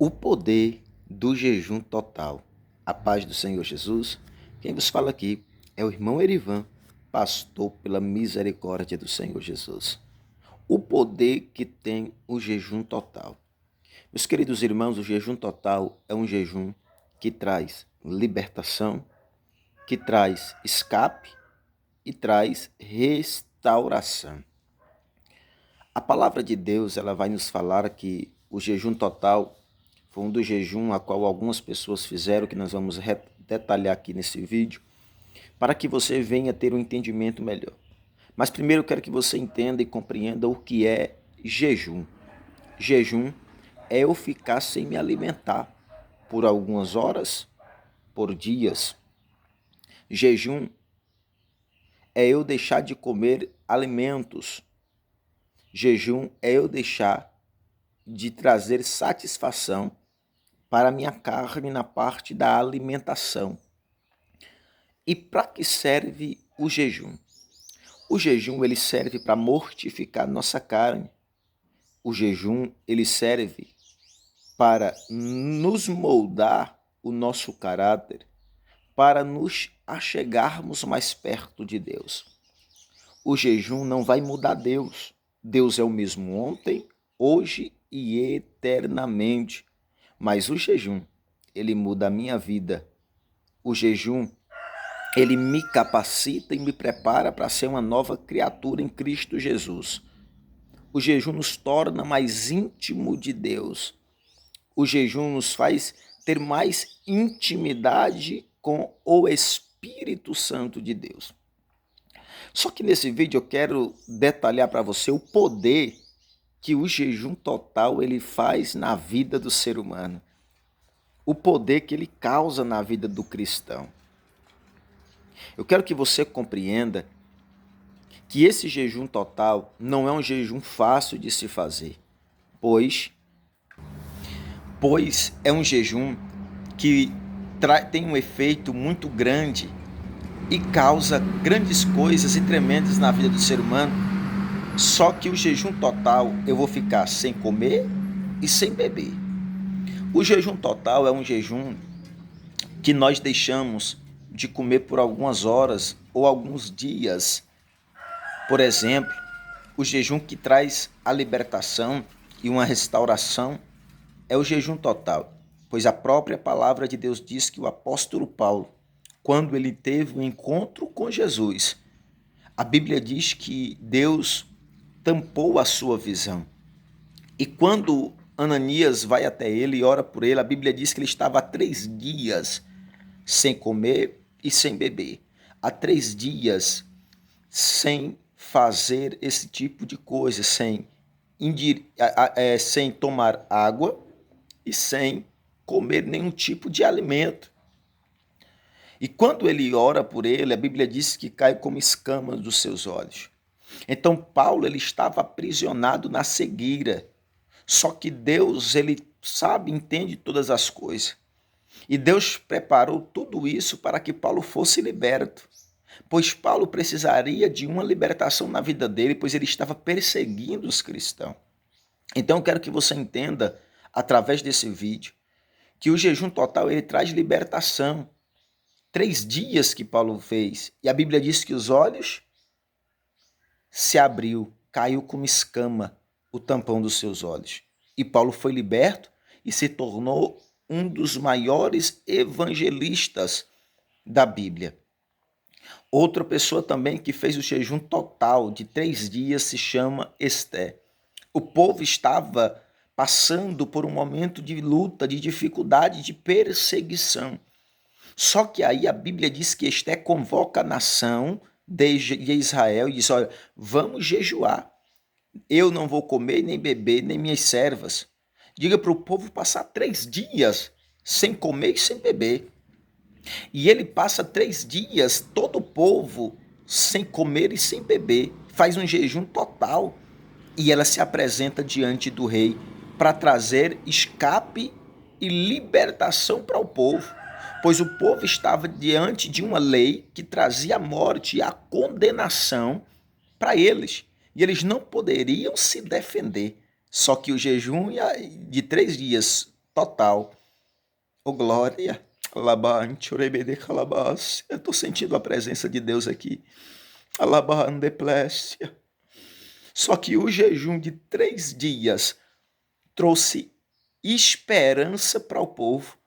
O poder do jejum total. A paz do Senhor Jesus. Quem vos fala aqui é o irmão Erivan, pastor pela misericórdia do Senhor Jesus. O poder que tem o jejum total. Meus queridos irmãos, o jejum total é um jejum que traz libertação, que traz escape e traz restauração. A palavra de Deus, ela vai nos falar que o jejum total foi um dos jejuns a qual algumas pessoas fizeram, que nós vamos detalhar aqui nesse vídeo, para que você venha ter um entendimento melhor. Mas primeiro eu quero que você entenda e compreenda o que é jejum. Jejum é eu ficar sem me alimentar por algumas horas, por dias. Jejum é eu deixar de comer alimentos. Jejum é eu deixar de trazer satisfação para a minha carne na parte da alimentação. E para que serve o jejum? O jejum ele serve para mortificar nossa carne. O jejum ele serve para nos moldar o nosso caráter, para nos achegarmos mais perto de Deus. O jejum não vai mudar Deus. Deus é o mesmo ontem, hoje e eternamente. Mas o jejum, ele muda a minha vida. O jejum, ele me capacita e me prepara para ser uma nova criatura em Cristo Jesus. O jejum nos torna mais íntimo de Deus. O jejum nos faz ter mais intimidade com o Espírito Santo de Deus. Só que nesse vídeo eu quero detalhar para você o poder que o jejum total ele faz na vida do ser humano. O poder que ele causa na vida do cristão. Eu quero que você compreenda que esse jejum total não é um jejum fácil de se fazer, pois é um jejum que tem um efeito muito grande e causa grandes coisas e tremendas na vida do ser humano. Só que o jejum total eu vou ficar sem comer e sem beber. O jejum total é um jejum que nós deixamos de comer por algumas horas ou alguns dias. Por exemplo, o jejum que traz a libertação e uma restauração é o jejum total, pois a própria palavra de Deus diz que o apóstolo Paulo, quando ele teve um encontro com Jesus, a Bíblia diz que Deus tampou a sua visão. E quando Ananias vai até ele e ora por ele, a Bíblia diz que ele estava há 3 dias sem comer e sem beber. Há 3 dias sem fazer esse tipo de coisa, sem tomar água e sem comer nenhum tipo de alimento. E quando ele ora por ele, a Bíblia diz que cai como escamas dos seus olhos. Então Paulo ele estava aprisionado na cegueira. Só que Deus, ele sabe, entende todas as coisas. E Deus preparou tudo isso para que Paulo fosse liberto. Pois Paulo precisaria de uma libertação na vida dele, pois ele estava perseguindo os cristãos. Então eu quero que você entenda, através desse vídeo, que o jejum total ele traz libertação. 3 dias que Paulo fez. E a Bíblia diz que os olhos se abriu, caiu como escama o tampão dos seus olhos. E Paulo foi liberto e se tornou um dos maiores evangelistas da Bíblia. Outra pessoa também que fez o jejum total de 3 dias se chama Esté. O povo estava passando por um momento de luta, de dificuldade, de perseguição. Só que aí a Bíblia diz que Esté convoca a nação de Israel e diz, olha, vamos jejuar. Eu não vou comer, nem beber, nem minhas servas. Diga para o povo passar 3 dias sem comer e sem beber. E ele passa 3 dias, todo o povo, sem comer e sem beber. Faz um jejum total. E ela se apresenta diante do rei para trazer escape e libertação para o povo. Pois o povo estava diante de uma lei que trazia a morte e a condenação para eles. E eles não poderiam se defender. Só que o jejum de 3 dias total. Ô glória! Alabante, orebede calabás. Eu estou sentindo a presença de Deus aqui. Alabandeplécia. Só que o jejum de 3 dias trouxe esperança para o povo.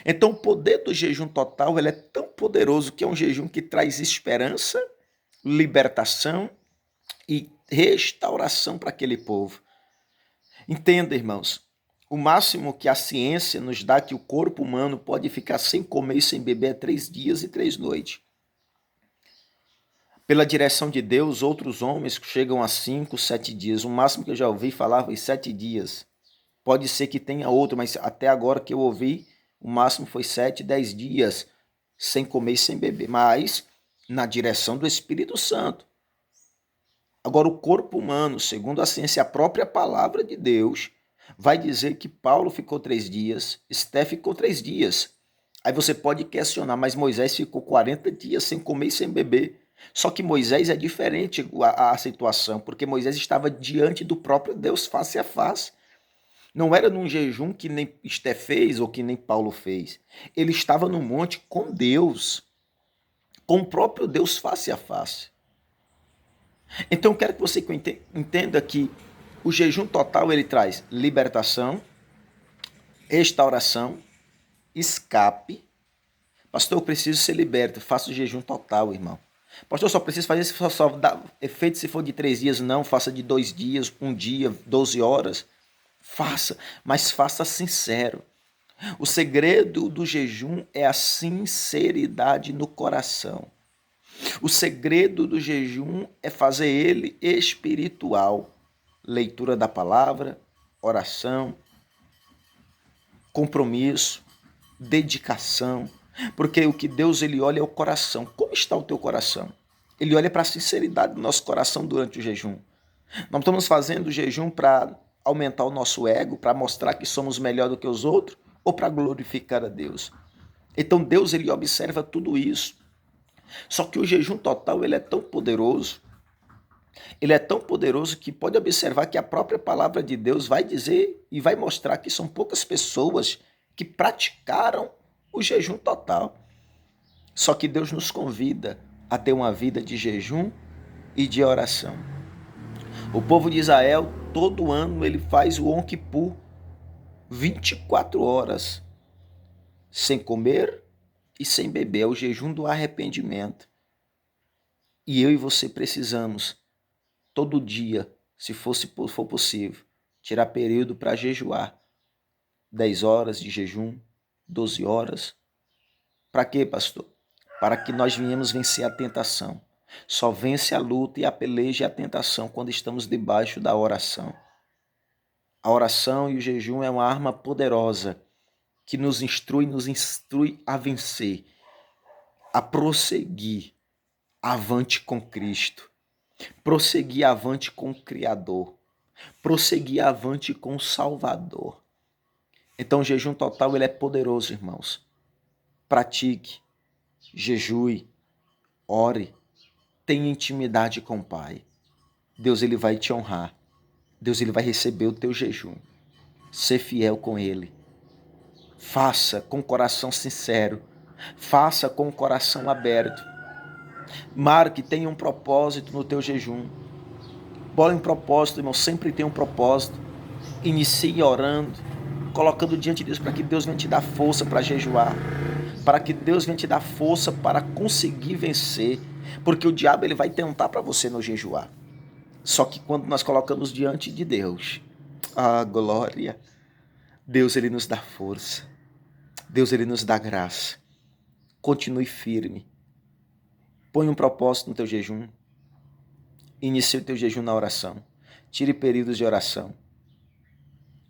Então o poder do jejum total ele é tão poderoso que é um jejum que traz esperança, libertação e restauração para aquele povo. Entenda, irmãos, o máximo que a ciência nos dá que o corpo humano pode ficar sem comer e sem beber é 3 dias e 3 noites. Pela direção de Deus, outros homens chegam a 5, 7 dias. O máximo que eu já ouvi falar foi 7 dias. Pode ser que tenha outro, mas até agora que eu ouvi, o máximo foi 7, 10 dias sem comer e sem beber. Mas na direção do Espírito Santo. Agora, o corpo humano, segundo a ciência, a própria palavra de Deus, vai dizer que Paulo ficou 3 dias, Esté ficou 3 dias. Aí você pode questionar, mas Moisés ficou 40 dias sem comer e sem beber. Só que Moisés é diferente a situação, porque Moisés estava diante do próprio Deus face a face. Não era num jejum que nem Esté fez ou que nem Paulo fez. Ele estava no monte com Deus, com o próprio Deus face a face. Então eu quero que você entenda que o jejum total ele traz libertação, restauração, escape. Pastor, eu preciso ser liberto, faça o jejum total, irmão. Pastor, só preciso fazer se só dá efeito se for de 3 dias, não, faça de 2 dias, 1 dia, 12 horas. Faça, mas faça sincero. O segredo do jejum é a sinceridade no coração. O segredo do jejum é fazer ele espiritual. Leitura da palavra, oração, compromisso, dedicação. Porque o que Deus ele olha é o coração. Como está o teu coração? Ele olha para a sinceridade do nosso coração durante o jejum. Nós estamos fazendo o jejum para aumentar o nosso ego, para mostrar que somos melhor do que os outros ou para glorificar a Deus? Então Deus ele observa tudo isso. Só que o jejum total ele é tão poderoso, que pode observar que a própria palavra de Deus vai dizer e vai mostrar que são poucas pessoas que praticaram o jejum total. Só que Deus nos convida a ter uma vida de jejum e de oração. O povo de Israel, todo ano, ele faz o Yom Kippur, 24 horas, sem comer e sem beber. É o jejum do arrependimento. E eu e você precisamos, todo dia, se for possível, tirar período para jejuar. 10 horas de jejum, 12 horas. Para quê, pastor? Para que nós venhamos vencer a tentação. Só vence a luta e a peleja e a tentação quando estamos debaixo da oração. A oração e o jejum é uma arma poderosa que nos instrui a vencer, a prosseguir avante com Cristo, prosseguir avante com o Criador, prosseguir avante com o Salvador. Então o jejum total ele é poderoso, irmãos. Pratique, jejue, ore, tenha intimidade com o Pai. Deus ele vai te honrar. Deus ele vai receber o teu jejum. Ser fiel com ele. Faça com o coração sincero. Faça com o coração aberto. Marque, tenha um propósito no teu jejum. Bora em propósito, irmão. Sempre tem um propósito. Inicie orando, colocando diante de Deus para que Deus venha te dar força para jejuar. Para que Deus venha te dar força para conseguir vencer. Porque o diabo ele vai tentar para você no jejuar. Só que quando nós colocamos diante de Deus, a glória, Deus ele nos dá força. Deus ele nos dá graça. Continue firme. Põe um propósito no teu jejum. Inicie o teu jejum na oração. Tire períodos de oração.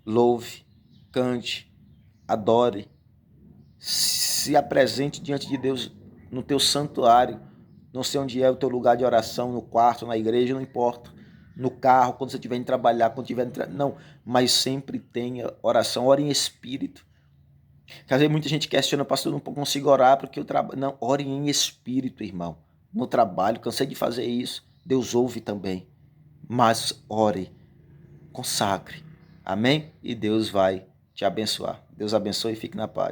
Louve, cante, adore. Se apresente diante de Deus no teu santuário. Não sei onde é o teu lugar de oração, no quarto, na igreja, não importa. No carro, quando você estiver indo trabalhar, quando estiver não, mas sempre tenha oração, ore em espírito. Às vezes muita gente questiona, pastor, eu não consigo orar porque eu trabalho. Não, ore em espírito, irmão. No trabalho, cansei de fazer isso. Deus ouve também. Mas ore, consagre. Amém? E Deus vai te abençoar. Deus abençoe e fique na paz.